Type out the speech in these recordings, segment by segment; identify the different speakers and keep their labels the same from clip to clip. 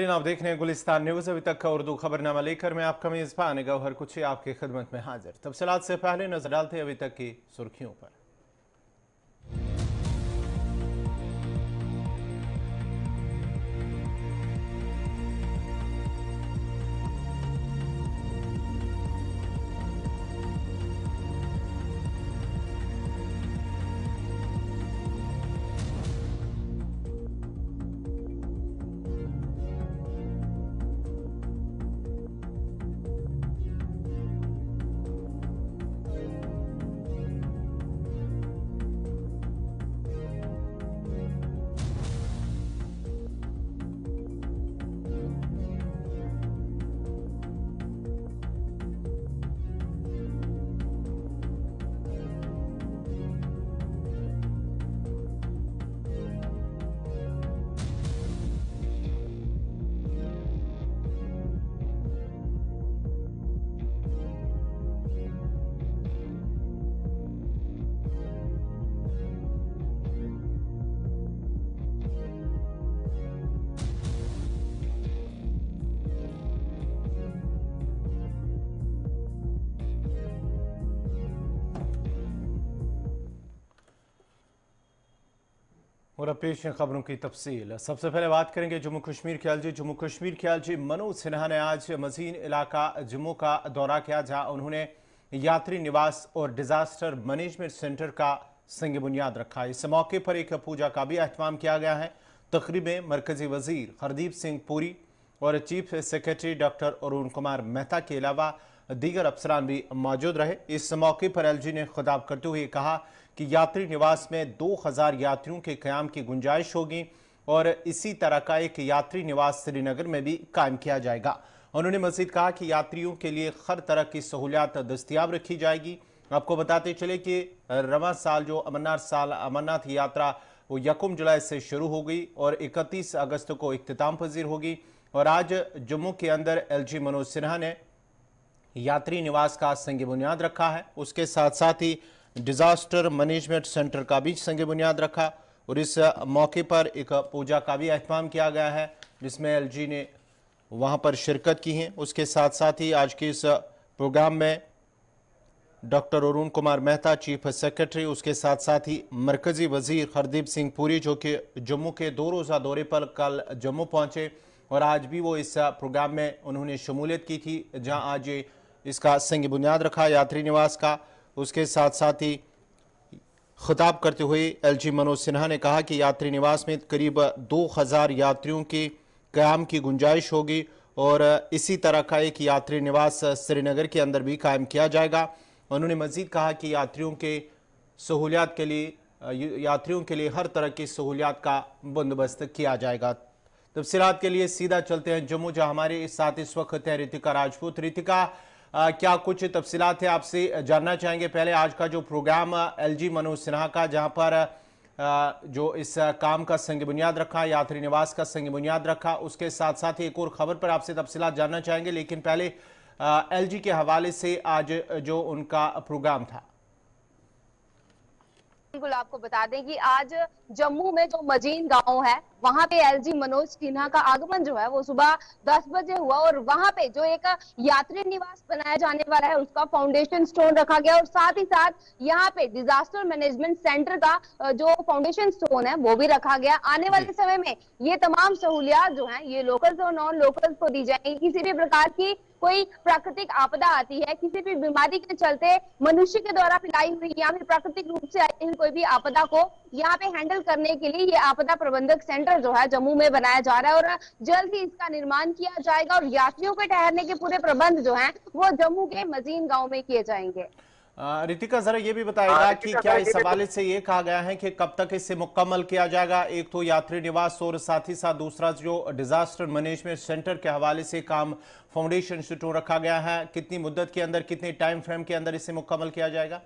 Speaker 1: आप देख रहे हैं गुलिस्तान न्यूज। अभी तक का उर्दू खबरनामा लेकर मैं आपका मेजबान गौहर कुछ आपकी खिदमत में हाजिर। तफसीलात से पहले नजर डालते हैं अभी तक की सुर्खियों पर। और अब पेश है खबरों की तफसील। सबसे पहले बात करेंगे जम्मू कश्मीर के एलजी। जम्मू कश्मीर के एलजी मनोज सिन्हा ने आज मजीन इलाका जम्मू का दौरा किया, जहां उन्होंने यात्री निवास और डिजास्टर मैनेजमेंट सेंटर का संग बुनियाद रखा। इस मौके पर एक पूजा का भी अहतमाम किया गया है। तकरीब में मरकजी वजीर हरदीप सिंह पुरी और chief secretary doctor Arun Kumar Mehta के अलावा दीगर अफसरान भी मौजूद रहे। इस मौके पर एलजी ने खिताब करते हुए कहा कि यात्री निवास में 2000 यात्रियों के क़याम की गुंजाइश होगी और इसी तरह का एक यात्री निवास श्रीनगर में भी कायम किया जाएगा। उन्होंने मजीद कहा कि यात्रियों के लिए हर तरह की सहूलियात दस्तियाब रखी जाएगी। आपको बताते चले कि रवां साल जो अमरनाथ यात्रा वो 1 जुलाई से शुरू हो गई और 31 अगस्त को इख्तिताम पजीर होगी। और आज जम्मू के अंदर एलजी मनोज सिन्हा ने यात्री निवास का संग बुनियाद रखा है। उसके साथ साथ ही डिजास्टर मैनेजमेंट सेंटर का भी संग बुनियाद रखा और इस मौके पर एक पूजा का भी अहतमाम किया गया है, जिसमें एलजी ने वहां पर शिरकत की है। उसके साथ साथ ही आज के इस प्रोग्राम में doctor Arun Kumar Mehta chief secretary, उसके साथ साथ ही मरकजी वजीर हरदीप सिंह पुरी जो कि जम्मू के 2 रोज़ा दौरे पर कल जम्मू पहुंचे और आज भी वो इस प्रोग्राम में उन्होंने शमूलियत की थी, जहां आज इसका संग बुनियाद रखा यात्री निवास का। उसके साथ साथ ही खिताब करते हुए एलजी मनोज सिन्हा ने कहा कि यात्री निवास में करीब 2000 यात्रियों के क़याम की गुंजाइश होगी और इसी तरह का एक यात्री निवास श्रीनगर के अंदर भी कायम किया जाएगा। उन्होंने मजीद कहा कि यात्रियों के लिए हर तरह की सहूलियात का बंदोबस्त किया जाएगा। तफसीलात के लिए सीधा चलते हैं जम्मू, जहां हमारे साथ इस वक्त है रितिका राजपूत। रितिका, क्या कुछ तफसीलात है आपसे जानना चाहेंगे। पहले आज का जो प्रोग्राम एलजी मनोज सिन्हा का, जहां पर जो इस काम का संग बुनियाद रखा, यात्री निवास का संग बुनियाद रखा, उसके साथ साथ ही एक और खबर पर आपसे तफसीलात जानना चाहेंगे। लेकिन पहले एलजी के हवाले से आज जो उनका प्रोग्राम था।
Speaker 2: बिल्कुल, आपको बता दें कि आज जम्मू में जो मजीन गांव है वहां पे एलजी मनोज सिन्हा का आगमन जो है वो सुबह 10 बजे हुआ और वहां पे जो एक यात्री निवास बनाया जाने वाला है उसका फाउंडेशन स्टोन रखा गया और साथ ही साथ यहाँ पे डिजास्टर मैनेजमेंट सेंटर का जो फाउंडेशन स्टोन है वो भी रखा गया। आने वाले समय में ये तमाम सहूलियात जो है ये लोकल्स और नॉन लोकल्स को दी जाएंगी। किसी भी प्रकार की कोई प्राकृतिक आपदा आती है, किसी भी बीमारी के चलते मनुष्य के द्वारा फैलाई हुई या फिर प्राकृतिक रूप से आई हुई कोई भी आपदा को यहाँ पे हैंडल करने के लिए ये आपदा प्रबंधक सेंटर जो है जम्मू में बनाया जा रहा है और जल्द ही इसका निर्माण किया जाएगा और यात्रियों के ठहरने के पूरे प्रबंध जो हैं वो जम्मू के मजीन गांव में किए जाएंगे।
Speaker 1: रितिका, जरा ये भी बताएगा कि क्या इस हवाले से ये कहा गया है कि कब तक इसे मुकम्मल किया जाएगा, एक तो यात्री निवास और साथ ही साथ दूसरा जो डिजास्टर मैनेजमेंट सेंटर के हवाले से काम फाउंडेशन स्टोन रखा गया है, कितनी मुद्दत के अंदर, कितने टाइम फ्रेम के अंदर इसे मुकम्मल किया जाएगा?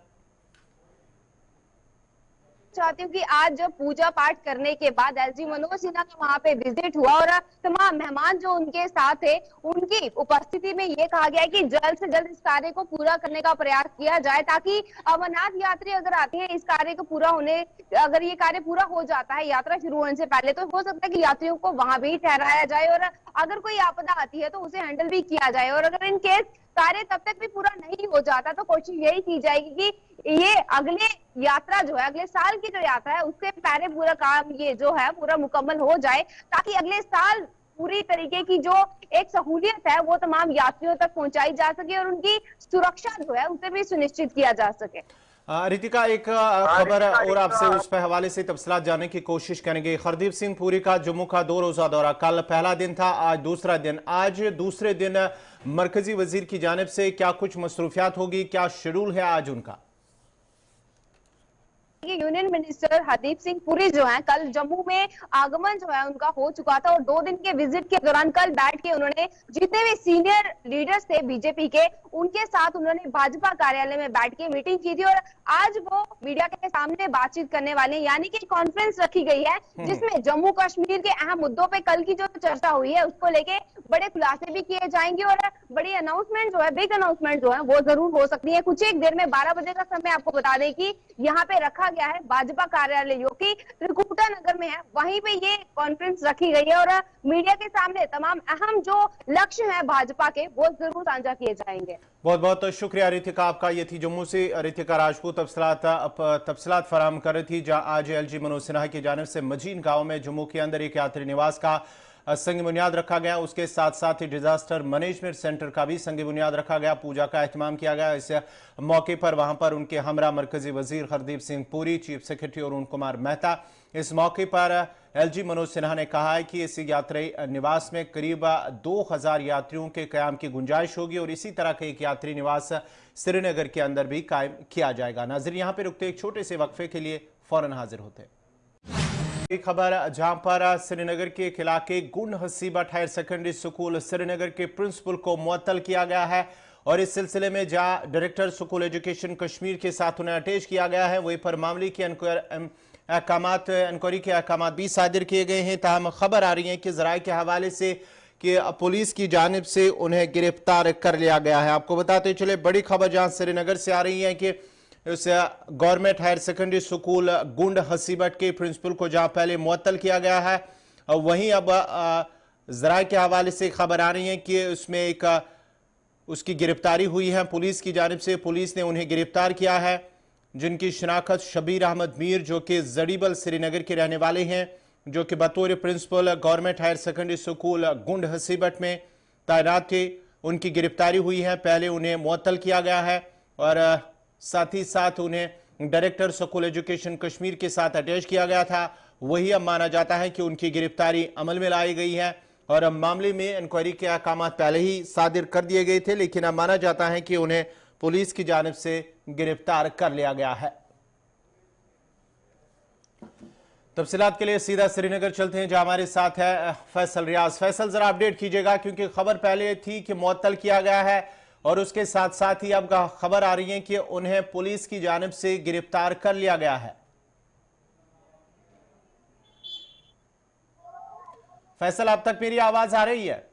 Speaker 2: चाहती हूँ कि आज पूजा पाठ करने के बाद एलजी मनोज सिन्हा का वहां पे विजिट हुआ और तमाम मेहमान जो उनके साथ थे उनकी उपस्थिति में ये कहा गया है कि जल्द से जल्द इस कार्य को पूरा करने का प्रयास किया जाए, ताकि अमरनाथ यात्री अगर आते हैं इस कार्य को पूरा होने, अगर ये कार्य पूरा हो जाता है यात्रा शुरू होने से पहले, तो हो सकता है कि यात्रियों को वहां भी ठहराया जाए और अगर कोई आपदा आती है तो उसे हैंडल भी किया जाए। और अगर इन केस कार्य तब तक भी पूरा नहीं हो जाता तो कोशिश यही की जाएगी कि ये अगले यात्रा जो है, अगले साल की जो यात्रा है उससे पहले पूरा काम ये जो है पूरा मुकम्मल हो जाए, ताकि अगले साल पूरी तरीके की जो एक सहूलियत है वो तमाम यात्रियों तक पहुंचाई जा सके और उनकी सुरक्षा जो है उसे भी सुनिश्चित किया जा सके।
Speaker 1: रितिका, एक खबर और आपसे उस पर हवाले से तफसीलात जानने की कोशिश करेंगे। हरदीप सिंह पुरी का जम्मू का 2 रोजा दौरा, कल पहला दिन था, आज दूसरा दिन। आज दूसरे दिन मरकजी वजीर की जानिब से क्या कुछ मसरूफियात होगी, क्या शेड्यूल है आज उनका?
Speaker 2: यूनियन मिनिस्टर हरदीप सिंह पुरी जो हैं कल जम्मू में आगमन जो है उनका हो चुका था और 2 दिन के विजिट के दौरान कल बैठ के उन्होंने जितने भी सीनियर लीडर्स थे बीजेपी के उनके साथ उन्होंने भाजपा कार्यालय में बैठ के मीटिंग की थी और आज वो मीडिया के सामने बातचीत करने वाले हैं, यानी कि कॉन्फ्रेंस रखी गई है जिसमें जम्मू कश्मीर के अहम मुद्दों पे कल की जो चर्चा हुई है उसको लेके बड़े खुलासे भी किए जाएंगे और बड़ी अनाउंसमेंट जो है, बिग अनाउंसमेंट जो है वो जरूर हो सकती है। कुछ एक देर में 12 बजे का समय आपको बता दें कि यहाँ पे रखा गया है भाजपा कार्यालय जो कि त्रिकुटा नगर में है, वहीं पे ये कॉन्फ्रेंस रखी गई है और मीडिया के सामने तमाम अहम जो लक्ष्य है भाजपा के वो जरूर साझा किए जाएंगे।
Speaker 1: बहुत बहुत शुक्रिया रितिका आपका। ये थी जम्मू से रितिका राजपूत तफसीलात फराहम कर रही थी, जहां आज एलजी मनोज सिन्हा की जानिब से मजीन गांव में जम्मू के अंदर एक यात्री निवास का संग बुनियाद रखा गया। उसके साथ साथ ही डिजास्टर मैनेजमेंट सेंटर का भी संग बुनियाद रखा गया, पूजा का एहतमाम किया गया। इस मौके पर वहां पर उनके हमरा मरकजी वजीर हरदीप सिंह पुरी, चीफ सेक्रेटरी अरुण कुमार मेहता। इस मौके पर एलजी मनोज सिन्हा ने कहा है कि इस यात्री निवास में करीब 2000 यात्रियों के कयाम की गुंजाइश होगी और इसी तरह का एक यात्री निवास श्रीनगर के अंदर भी कायम किया जाएगा। नाज़रीन, यहाँ पे रुकते एक छोटे से वक्फे के लिए, फौरन हाजिर होते। एक खबर जहां पर श्रीनगर के एक इलाके Gund Hasiba higher secondary school Srinagar के प्रिंसिपल को मुअत्तल किया गया है और इस सिलसिले में जहां डायरेक्टर स्कूल एजुकेशन कश्मीर के साथ उन्हें अटैच किया गया है, वहीं पर मामले की इंक्वायरी के अहकाम भी सादिर किए गए हैं। ताहम खबर आ रही है कि जराये के हवाले से कि पुलिस की जानिब से उन्हें गिरफ्तार कर लिया गया है। आपको बताते चले बड़ी खबर जहां श्रीनगर से आ रही है कि उस government higher secondary school Gund हसीबट के प्रिंसिपल को जहां पहले मुअत्तल किया गया है, वहीं अब जराये के हवाले से खबर आ रही है कि उसमें एक उसकी गिरफ्तारी हुई है पुलिस की जानिब से। पुलिस ने उन्हें गिरफ्तार किया है, जिनकी शनाख्त शबीर अहमद मीर जो कि जड़ीबल श्रीनगर के रहने वाले हैं, जो कि बतौर principal government higher secondary school Gund Hasibat में तैनात थे। उनकी गिरफ्तारी हुई है, पहले उन्हें मुअत्तल किया गया है और साथ ही साथ उन्हें डायरेक्टर स्कूल एजुकेशन कश्मीर के साथ अटैच किया गया था। वही अब माना जाता है कि उनकी गिरफ्तारी अमल में लाई गई है और अब मामले में इंक्वायरी के अहकाम पहले ही सादिर कर दिए गए थे, लेकिन अब माना जाता है कि उन्हें पुलिस की जानिब से गिरफ्तार कर लिया गया है। तफसीलात के लिए सीधा श्रीनगर चलते हैं, जहां हमारे साथ है फैसल रियाज। फैसल, जरा अपडेट कीजिएगा, क्योंकि खबर पहले थी कि मुअत्तल किया गया है और उसके साथ साथ ही अब खबर आ रही है कि उन्हें पुलिस की जानिब से गिरफ्तार कर लिया गया है। फैसल, अब तक मेरी आवाज आ रही है?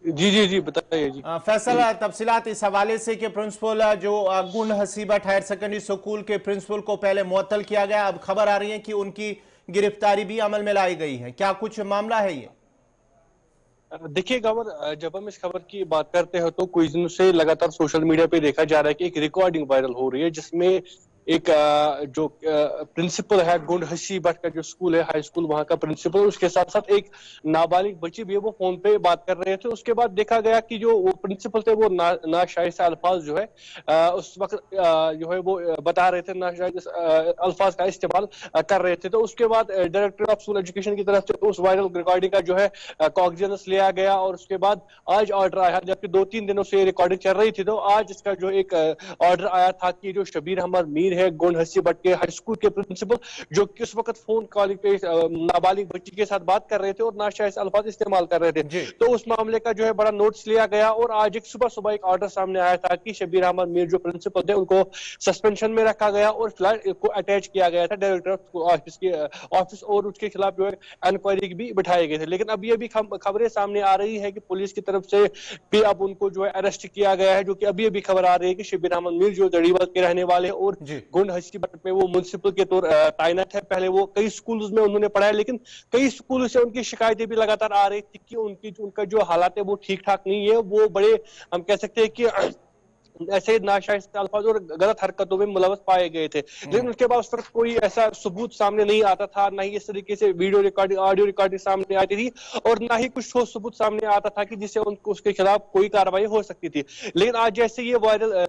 Speaker 3: जी जी जी बताइए जी।
Speaker 1: फैसल, तफसीलात इस हवाले से कि प्रिंसिपल जो गुंड हसीबट हायर सेकेंडरी स्कूल के प्रिंसिपल को पहले मुअत्तल किया गया, अब खबर आ रही है कि उनकी गिरफ्तारी भी अमल में लाई गई है। क्या कुछ मामला है ये?
Speaker 3: देखिए गवर, जब हम इस खबर की बात करते हैं तो कुछ दिनों से लगातार सोशल मीडिया पे देखा जा रहा है कि एक रिकॉर्डिंग वायरल हो रही है, जिसमें एक जो प्रिंसिपल है गुंड हसीबट का जो स्कूल है, हाई स्कूल, वहां का प्रिंसिपल, उसके साथ साथ एक नाबालिग बच्ची भी है, वो फोन पे बात कर रहे थे। उसके बाद देखा गया कि जो वो प्रिंसिपल थे वो नाशाइज अल्फाज जो है उस वक्त जो है वो बता रहे थे, नाशाइज अल्फाज का इस्तेमाल कर रहे थे। तो उसके बाद डायरेक्टर ऑफ स्कूल एजुकेशन की तरफ से उस वायरल रिकॉर्डिंग का जो है कॉग्निजेंस लिया गया और उसके बाद आज ऑर्डर आया, जबकि 2-3 दिनों से रिकॉर्डिंग चल रही थी। तो आज इसका जो एक ऑर्डर आया था कि जो शबीर अहमद मीर है गोंड हस्सी भट्ट के हाई स्कूल के प्रिंसिपल, जो कि उस वक्त फोन कॉलिंग पे नाबालिग बच्ची के साथ बात कर रहे थे और नाजायज अल्फाज इस्तेमाल कर रहे थे।
Speaker 1: जी।
Speaker 3: तो उस मामले का जो है बड़ा नोट्स लिया गया और आज एक सुबह एक ऑर्डर सामने आया था कि शबीर अहमद मीर जो प्रिंसिपल थे उनको सस्पेंशन में रखा गया और फिलहाल को अटैच किया गया था डायरेक्टर ऑफिस और उसके खिलाफ जो है इंक्वायरी भी बिठाए गए थे। लेकिन अब ये भी खबरें सामने आ रही है कि पुलिस की तरफ से भी अब उनको जो है अरेस्ट किया गया है, जो कि अभी खबर आ रही है कि शबीर अहमद मीर जो जड़ीवाल के रहने वाले और गोंड हस्सी भट्ट में वो म्युनिसिपल के तौर तैनात है। पहले वो कई स्कूल्स में उन्होंने पढ़ा है, लेकिन कई स्कूलों से उनकी शिकायतें भी लगातार आ रही थी कि उनका जो हालात है वो ठीक ठाक नहीं है, वो बड़े हम कह सकते हैं कि ऐसे नाशाइस्ता अल्फाज और गलत हरकतों में मुलवस पाए गए थे। लेकिन उसके बाद उस पर कोई ऐसा सबूत सामने नहीं आता था, ना ही इस तरीके से वीडियो रिकॉर्डिंग ऑडियो रिकॉर्डिंग सामने आती थी और ना ही कुछ ठोस सबूत सामने आता था कि जिससे उनको उसके खिलाफ कोई कार्रवाई हो सकती थी। लेकिन आज जैसे ये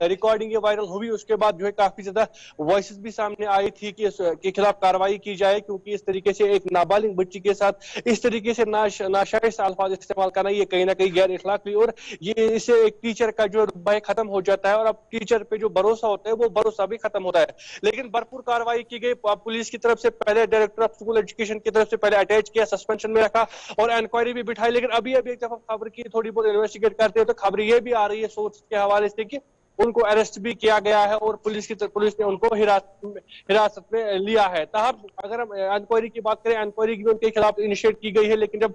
Speaker 3: रिकॉर्डिंग वायरल हुई उसके बाद जो है काफी ज्यादा वॉइसेस भी सामने आई थी कि इसके खिलाफ कार्रवाई की जाए, क्योंकि इस तरीके से एक नाबालिग बच्ची के साथ इस तरीके से नाशाइस्ता अल्फाज इस्तेमाल करना ये कहीं ना कहीं गैर इखलाकी और ये इससे एक टीचर का जो रुतबा है खत्म हो जाता है और अब टीचर पे जो भरोसा होता है वो भरोसा भी खत्म होता है। लेकिन भरपूर कार्रवाई की गई पुलिस की तरफ से, पहले डायरेक्टर ऑफ स्कूल एजुकेशन की तरफ से पहले अटैच किया, सस्पेंशन में रखा और इंक्वायरी भी बिठाई। लेकिन अभी एक दफा खबर की थोड़ी बहुत इन्वेस्टिगेट करते हो तो खबर ये भी आ रही है सोर्स के हवाले से कि उनको अरेस्ट भी किया गया है और पुलिस ने उनको हिरासत में लिया है। तब अगर हम इंक्वायरी की बात करें, इंक्वायरी भी उनके खिलाफ इनिशिएट की गई है, लेकिन जब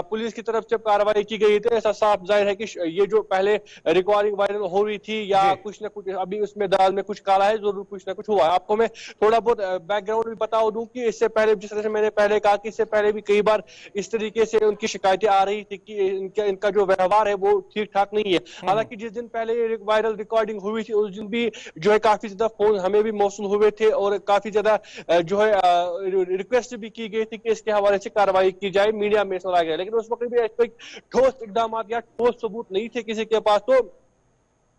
Speaker 3: पुलिस की तरफ से कार्रवाई की गई तो ऐसा साफ जाहिर है कि ये जो पहले रिकॉर्डिंग वायरल हो रही थी या कुछ ना कुछ अभी उसमें दाल में कुछ काला है, जरूर कुछ ना कुछ हुआ। आपको मैं थोड़ा बहुत बैकग्राउंड भी बता दूं कि इससे पहले जिस तरह से मैंने पहले कहा कि इससे पहले भी कई बार इस तरीके से उनकी शिकायतें आ रही थी कि इनका जो व्यवहार है वो ठीक ठाक नहीं है। हालांकि जिस दिन पहले वायरल रिकॉर्डिंग हुई थी उस दिन भी जो है काफी ज्यादा फोन हमें भी मौसूल हुए थे और काफी ज्यादा जो है रिक्वेस्ट भी की गई थी कि इसके हवाले से कार्रवाई की जाए, मीडिया में सुना गया। लेकिन उस वक्त भी कोई ठोस इकदाम या ठोस सबूत नहीं थे किसी के पास। तो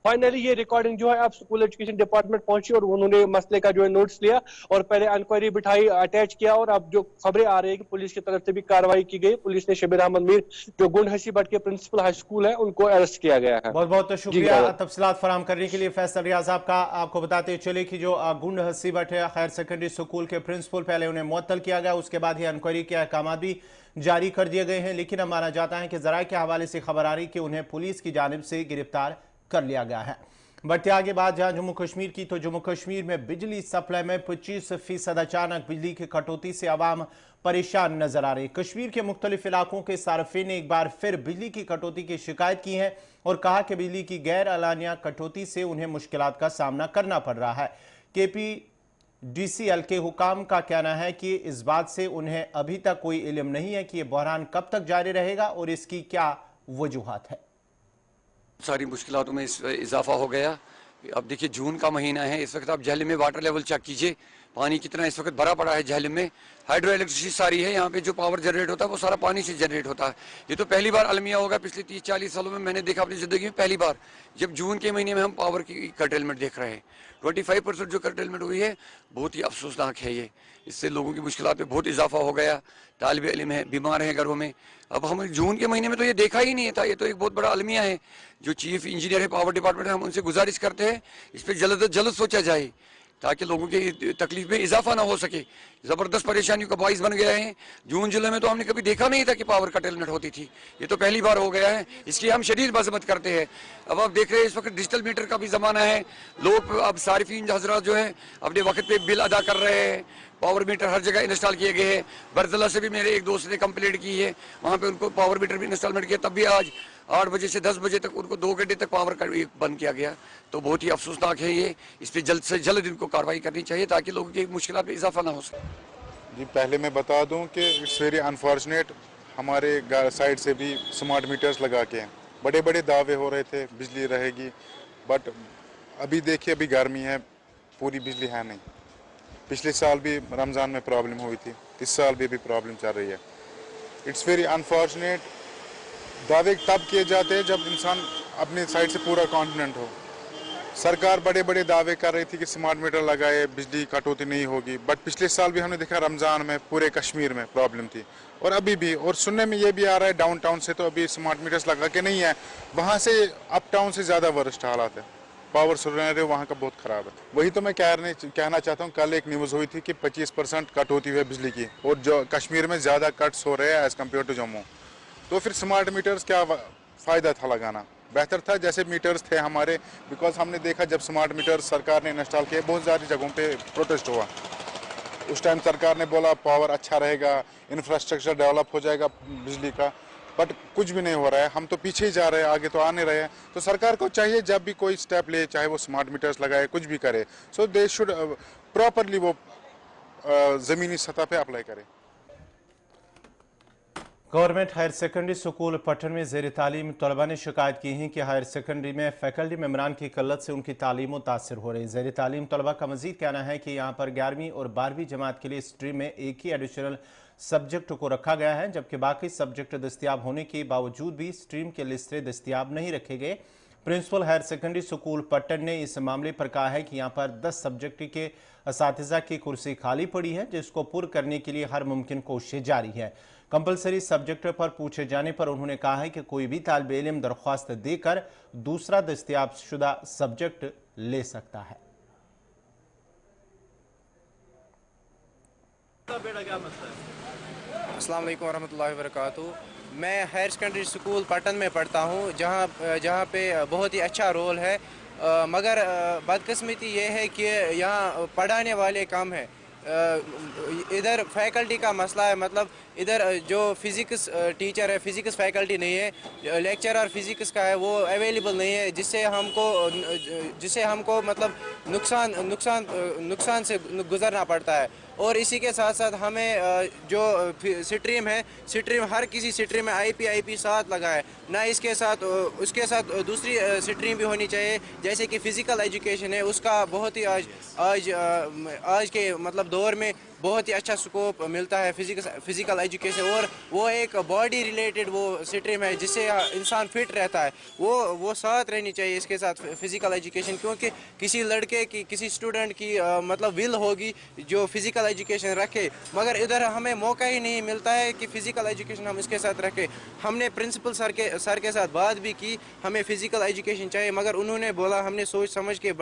Speaker 3: फाइनली ये रिकॉर्डिंग जो है अब स्कूल एजुकेशन डिपार्टमेंट पहुंची और उन्होंने मसले का जो है नोट्स लिया और पहले इंक्वायरी बिठाई, अटैच किया और अब जो खबरें आ रही है कि पुलिस की तरफ से भी कार्रवाई की गई। पुलिस ने शबीर अहमद मीर जो गोंड हस्सी भट्ट के प्रिंसिपल हाई स्कूल है उनको अरेस्ट किया गया है।
Speaker 1: बहुत बहुत शुक्रिया तफसीलात फराहम करने के लिए फैसल रियाज साहब का। आपको बताते चले कि जो गोंड हस्सी भट्ट है हायर सेकेंडरी स्कूल के प्रिंसिपल, पहले उन्हें मुअत्तल किया गया, उसके बाद ही इंक्वायरी के अहकाम भी जारी कर दिए गए हैं। लेकिन अब माना जाता है कि जराये के हवाले से खबर आ रही कि उन्हें पुलिस की जानिब से गिरफ्तार कर लिया गया है। बढ़ते आगे बात जहां जम्मू कश्मीर की, तो जम्मू कश्मीर में बिजली सप्लाई में 25% अचानक बिजली की कटौती से आवाम परेशान नजर आ रही। कश्मीर के मुख्तलिफ इलाकों के सार्फिन ने एक बार फिर बिजली की कटौती की शिकायत की है और कहा कि बिजली की गैर अलानिया कटौती से उन्हें मुश्किलात का सामना करना पड़ रहा है। KPDCL के हुकाम का कहना है कि इस बात से उन्हें अभी तक कोई इल्म नहीं है कि यह बहरान कब तक जारी रहेगा और इसकी क्या वजूहात है।
Speaker 4: सारी मुश्किलातों में इजाफा हो गया। अब देखिए जून का महीना है, इस वक्त आप झेलम में वाटर लेवल चेक कीजिए, पानी कितना इस वक्त भरा पड़ा है झेलम में। हाइड्रो इलेक्ट्रिसिटी सारी है, यहाँ पे जो पावर जनरेट होता है वो सारा पानी से जनरेट होता है। ये तो पहली बार अलमिया होगा पिछले 30-40 सालों में, मैंने देखा अपनी ज़िंदगी में पहली बार जब जून के महीने में हम पावर की कर्टेलमेंट देख रहे हैं। 25% जो कर्टेलमेंट हुई है बहुत ही अफसोसनाक है ये। इससे लोगों की मुश्किलात में बहुत इजाफा हो गया। तालिब इल्म है, बीमार हैं घरों में। अब हम जून के महीने में तो ये देखा ही नहीं था, ये तो एक बहुत बड़ा अलमिया है। जो चीफ इंजीनियर है पावर डिपार्टमेंट है, हम उनसे गुजारिश करते हैं इस पर जल्द से जल्द सोचा जाए ताकि लोगों की तकलीफ में इजाफा ना हो सके। ज़बरदस्त परेशानियों का बाइस बन गया है। जून जुलाई में तो हमने कभी देखा नहीं था कि पावर कर्टेलमेंट होती थी, ये तो पहली बार हो गया है। इसकी हम शदीद मजम्मत करते हैं। अब आप देख रहे हैं इस वक्त डिजिटल मीटर का भी ज़माना है, लोग अब सारिफीन हजरात जो है अपने वक्त पे बिल अदा कर रहे हैं। पावर मीटर हर जगह इंस्टॉल किए गए हैं। बरजला से भी मेरे एक दोस्त ने कंप्लेंट की है, वहाँ पे उनको पावर मीटर भी इंस्टॉलमेंट किया, तब भी आज 8 बजे से 10 बजे तक उनको 2 घंटे तक पावर बंद किया गया। तो बहुत ही अफसोसनाक है ये, इस पर जल्द से जल्द इनको कार्रवाई करनी चाहिए ताकि लोगों की मुश्किलात में इजाफा ना हो सके।
Speaker 5: जी पहले मैं बता दूं कि इट्स वेरी अनफॉर्चुनेट, हमारे साइड से भी स्मार्ट मीटर्स लगा के हैं, बड़े बड़े दावे हो रहे थे बिजली रहेगी, बट अभी देखिए अभी गर्मी है, पूरी बिजली है नहीं। पिछले साल भी रमज़ान में प्रॉब्लम हुई थी, इस साल भी प्रॉब्लम चल रही है। It's very unfortunate. दावे तब किए जाते हैं जब इंसान अपनी साइड से पूरा कॉन्फिडेंट हो। सरकार बड़े बड़े दावे कर रही थी कि स्मार्ट मीटर लगाए बिजली कटौती नहीं होगी, बट पिछले साल भी हमने देखा रमज़ान में पूरे कश्मीर में प्रॉब्लम थी और अभी भी। और सुनने में ये भी आ रहा है डाउन टाउन से तो अभी स्मार्ट मीटर्स लगा के नहीं है, वहाँ से अप टाउन से ज़्यादा वर्स्ट हालात है। पावर सिनेरियो वहाँ का बहुत ख़राब है। वही तो मैं कहना चाहता हूँ, कल एक न्यूज़ हुई थी कि 25% कट होती है बिजली की, और जो कश्मीर में ज़्यादा कट्स हो रहे हैं एज़ कम्पेयर टू जम्मू। तो फिर स्मार्ट मीटर्स क्या फ़ायदा था लगाना, बेहतर था जैसे मीटर्स थे हमारे। बिकॉज हमने देखा जब स्मार्ट मीटर्स सरकार ने इंस्टॉल किए, बहुत सारी जगहों पे प्रोटेस्ट हुआ। उस टाइम सरकार ने बोला पावर अच्छा रहेगा, इंफ्रास्ट्रक्चर डेवलप हो जाएगा बिजली का, बट कुछ भी नहीं हो रहा है। हम तो पीछे ही जा रहे हैं, आगे तो आ नहीं रहे हैं। तो सरकार को चाहिए जब भी कोई स्टेप ले, चाहे वो स्मार्ट मीटर्स लगाए, कुछ भी करे, सो दे शुड प्रॉपरली वो ज़मीनी सतह पे अप्लाई करे।
Speaker 1: Government higher secondary school Pattan में ज़ेर तालीम तलबा ने शिकायत की है कि हायर सेकेंडरी में फैकल्टी मेम्बरान की किल्लत से उनकी तालीम मुतासर हो रही है। ज़ेर तालीम तलबा का मजीद कहना है कि यहाँ पर 11वीं और 12वीं जमात के लिए स्ट्रीम में एक ही एडिशनल सब्जेक्ट को रखा गया है, जबकि बाकी सब्जेक्ट दस्तियाब होने के बावजूद भी स्ट्रीम के लिस्टें दस्तियाब नहीं रखे गए। Principal higher secondary school Pattan ने इस मामले पर कहा है कि यहाँ पर 10 सब्जेक्ट के असातिज़ा की कुर्सी खाली पड़ी है, जिसको पुर करने के लिए हर मुमकिन कोशिश जारी है। कंपलसरी सब्जेक्ट पर पूछे जाने पर उन्होंने कहा है कि कोई भी तालिब इल्म दरख्वास्त देकर दूसरा दस्तयाब शुदा सब्जेक्ट ले सकता है।
Speaker 6: अस्सलाम वालेकुम वरहमतुल्लाहि वबरकातुहू। मैं हायर सेकेंडरी स्कूल पट्टन में पढ़ता हूँ, जहाँ पे बहुत ही अच्छा रोल है, मगर बदकिस्मती ये है कि यहाँ पढ़ाने वाले कम हैं। इधर फैकल्टी का मसला है, मतलब इधर जो फिज़िक्स टीचर है, फिज़िक्स फैकल्टी नहीं है, लेक्चरर फिज़िक्स का है वो अवेलेबल नहीं है, जिससे हमको मतलब नुकसान से गुजरना पड़ता है। और इसी के साथ साथ हमें जो स्ट्रीम है, स्ट्रीम हर किसी स्ट्रीम में आईपी साथ लगा है ना, उसके साथ दूसरी स्ट्रीम भी होनी चाहिए, जैसे कि फ़िज़िकल एजुकेशन है, उसका बहुत ही आज के मतलब दौर में बहुत ही अच्छा स्कोप मिलता है फिज़िकल एजुकेशन, और वो एक बॉडी रिलेटेड वो स्ट्रीम है जिससे इंसान फिट रहता है, वो साथ रहनी चाहिए इसके साथ फ़िज़िकल एजुकेशन। क्योंकि किसी लड़के की, किसी स्टूडेंट की मतलब विल होगी जो फ़िज़िकल एजुकेशन रखे, मगर इधर हमें मौका ही नहीं मिलता है कि फ़िज़िकल एजुकेशन हम इसके साथ रखें। हमने प्रिंसिपल सर के साथ बात भी की, हमें फ़िज़िकल एजुकेशन चाहिए, मगर उन्होंने बोला हमने सोच समझ के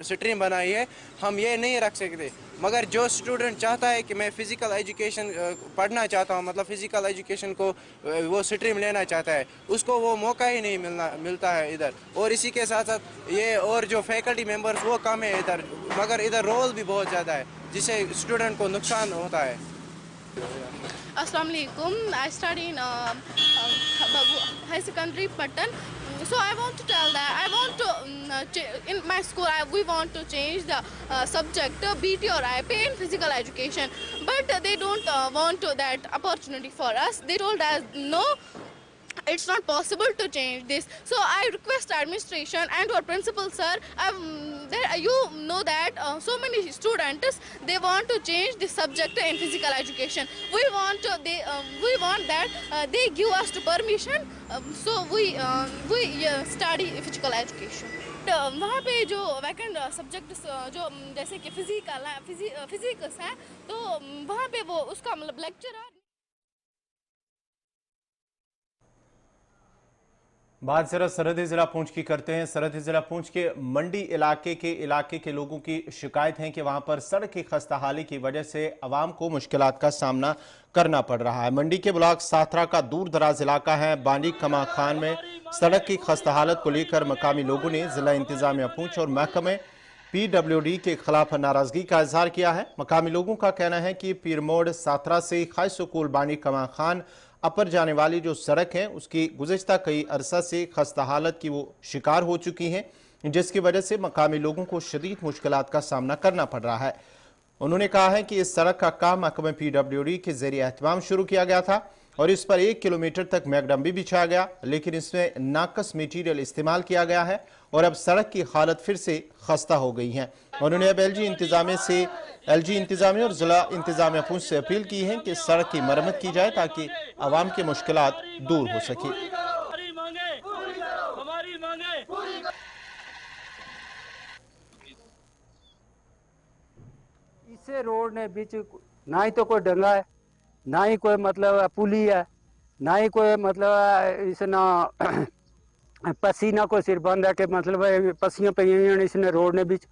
Speaker 6: स्ट्रीम बनाई है, हम ये नहीं रख सकते। मगर जो स्टूडेंट चाहता है कि मैं फ़िज़िकल एजुकेशन पढ़ना चाहता हूँ, मतलब फ़िज़िकल एजुकेशन को वो स्ट्रीम लेना चाहता है, उसको वो मौका ही नहीं मिलता है इधर। और इसी के साथ साथ ये और जो फैकल्टी मेंबर्स वो कम है इधर, मगर इधर रोल भी बहुत ज़्यादा है जिससे स्टूडेंट को नुकसान होता है।
Speaker 7: अस्सलाम वालेकुम। I study in high secondary Patan. So I want to tell that I want to in my school we want to change the subject BT or IP in physical education, but they don't want that opportunity for us. They told us no, it's not possible to change this. So I request administration and our principal sir, you know that so many students they want to change the subject in physical education. We want that they give us to permission, so we study physical education. वहाँ पे जो vacant subjects जो जैसे कि physics है, तो वहाँ पे वो उसका मतलब लेक्चरर।
Speaker 1: बात जरा सरहदी जिला पुंछ की करते हैं। सरहदी जिला पुंछ के मंडी इलाके के लोगों की शिकायत है कि वहां पर सड़क की खस्ताहाली की वजह से अवाम को मुश्किलात का सामना करना पड़ रहा है। मंडी के ब्लॉक साथरा का दूर दराज इलाका है। बानी कमा खान में सड़क की खस्ता हालत को लेकर मकामी लोगों ने जिला इंतजामिया पुंछ और महकमे PWD के खिलाफ नाराजगी का इजहार किया है। मकामी लोगों का कहना है कि पीर मोड़ साथरा से हाई स्कूल बानी कमा खान अपर जाने वाली जो सड़क है उसकी गुज़िश्ता कई अरसा से खस्ता हालत की वो शिकार हो चुकी हैं, जिसकी वजह से मकामी लोगों को शदीद मुश्किलात का सामना करना पड़ रहा है। उन्होंने कहा है कि इस सड़क का काम महकमे PWD के ज़रिए एहतमाम शुरू किया गया था और इस पर 1 किलोमीटर तक मैकडम भी बिछाया गया, लेकिन इसमें नाकस मटीरियल इस्तेमाल किया गया है और अब सड़क की हालत फिर से खस्ता हो गई है। उन्होंने अब LG इंतजामिया और जिला इंतजामिया पुंछ से अपील की है कि सड़क की मरम्मत की जाए ताकि आवाम के मुश्किलात दूर हो सके।
Speaker 8: इससे रोड ने बीच ना ही तो कोई डंगा है, ना ही कोई मतलब पुली है, ना ही कोई मतलब इस ना पसीना को सिर बंद है कि मतलब पसियां पईयां इसने रोड ने बिच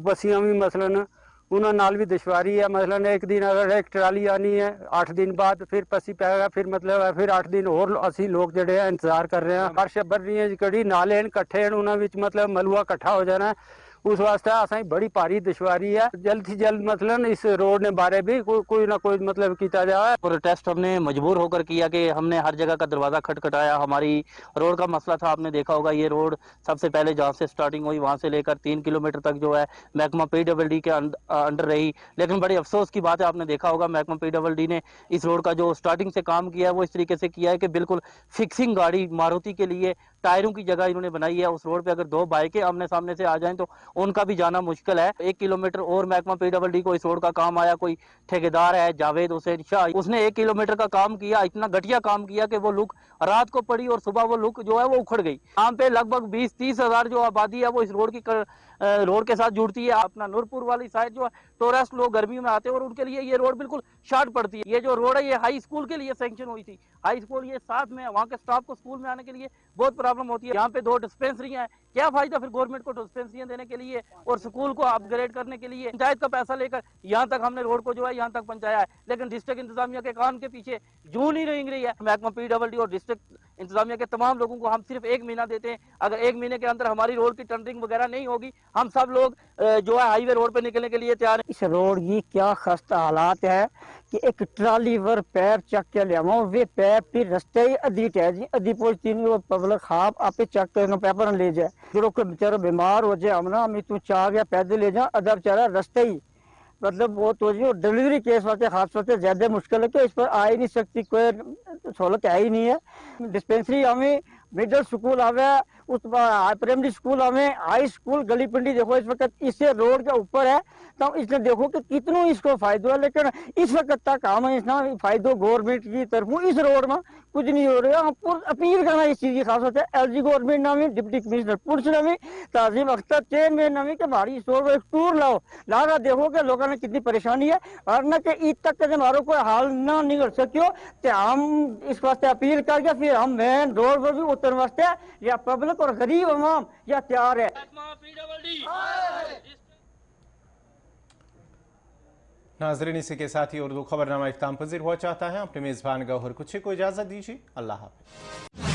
Speaker 8: पसियां भी मसलन उन्होंने नाल भी दुश्वारी है। मसलन एक दिन अगर एक ट्राली आनी है 8 दिन बाद फिर पसी पैगा फिर मतलब फिर 8 दिन और असी लोग जड़े हैं इंतजार कर रहे हैं। बारिश बढ़ रही है कड़ी नाले कट्ठे उन्होंने मतलब मलुआ कट्ठा हो जाना है। उस वास्ते असें बड़ी भारी दुश्वारी है। जल्द से जल्द मतलब इस रोड ने बारे भी कोई ना कोई मतलब किया जाए।
Speaker 9: प्रोटेस्ट हमने मजबूर होकर किया कि हमने हर जगह का दरवाजा खटखटाया। हमारी रोड का मसला था, आपने देखा होगा ये रोड सबसे पहले जहाँ से स्टार्टिंग हुई वहाँ से लेकर 3 किलोमीटर तक जो है महकमा PWD के अंडर रही। लेकिन बड़ी अफसोस की बात है, आपने देखा होगा महकमा PWD ने इस रोड का जो स्टार्टिंग से काम किया है वो इस तरीके से किया है कि बिल्कुल फिक्सिंग गाड़ी मारुति के लिए टायरों की जगह इन्होंने बनाई है। उस रोड पे अगर 2 बाइकें आमने सामने से आ जाएं तो उनका भी जाना मुश्किल है। 1 किलोमीटर और महकमा PWD को इस रोड का काम आया। कोई ठेकेदार है जावेद हुसैन शाह, उसने 1 किलोमीटर का काम किया, इतना घटिया काम किया कि वो लुक रात को पड़ी और सुबह वो लुक जो है वो उखड़ गई। यहाँ पे लगभग 20-30 हजार जो आबादी है वो इस रोड की रोड के साथ जुड़ती है। अपना नूरपुर वाली साइड जो है टूरिस्ट लोग गर्मियों में आते हैं और उनके लिए ये रोड बिल्कुल शार्ट पड़ती है। ये जो रोड है ये हाई स्कूल के लिए सैंक्शन हुई थी। हाई स्कूल ये साथ में वहाँ के स्टाफ को स्कूल में आने के लिए बहुत प्रॉब्लम होती है। यहाँ पे 2 डिस्पेंसरियाँ हैं, क्या फायदा फिर गवर्नमेंट को डिस्पेंसरियाँ देने के लिए और स्कूल को अपग्रेड करने के लिए पंचायत का पैसा लेकर यहाँ तक हमने रोड को जो है यहाँ तक पहुँचाया है। लेकिन डिस्ट्रिक्ट इंतजामिया के कान के पीछे जून ही नहीं रही है। महकमा PWD और डिस्ट्रिक्ट इंतजामिया के तमाम लोगों को हम सिर्फ 1 महीना देते हैं। अगर 1 महीने के अंदर हमारी रोड की टेंडरिंग वगैरह नहीं होगी हम सब लोग जो है हाईवे रोड पे निकलने के लिए तैयार हैं।
Speaker 8: इस रोड की क्या खस्ता हालात है कि एक ट्राली पर पैप चक के लिया वे पैप फिर रस्ते ही अद्धी टह जी अद्धी पहुंचती नहीं। वो पब्लिक खाप आपे चक के पेपर ले जाए जो कोई बेचारा बीमार हो जाए हम ना मैं तू चाह गया पैदल ले जा अदा बेचारा रस्ते ही मतलब वो तो जी डिलीवरी केस वास्ते खास वास्ते ज्यादा मुश्किल है कि इस पर आ ही नहीं सकती, कोई सहूलत है ही नहीं है। डिस्पेंसरी हमें मिडिल स्कूल आवे उस प्राइमरी स्कूल हमें हाई स्कूल गली पिंडी देखो इस वक्त इससे रोड के ऊपर है तो इसने देखो कि कितनों इसको फायदा है। लेकिन इस वक्त तक हम इसना फायदो गवर्नमेंट की तरफों इस रोड में कुछ नहीं हो रहा। हम अपील करना इस चीज की खास होता है LG गवर्नमेंट ने भी डिप्टी कमिश्नर पुलिस ने भी ताजीम अख्तर चेयरमैन ने भी कि हमारी इस रोड एक टूर लाओ लागा देखो कि लोगों ने कितनी परेशानी है और न कि ईद तक के हमारा कोई हाल ना निकल सको तो हम इस वास्ते अपील करके फिर हम मेन रोड पर भी उतर वास्ते या पब्लिक और गरीब अवाम या तैयार है।
Speaker 1: नाजरीन इसी के साथ ही उर्दू खबरनामा इख्ताम पजीर हुआ चाहता है। अपने मेज़बान गौहर कुछ को इजाज़त दीजिए। अल्लाह हाफ़िज़।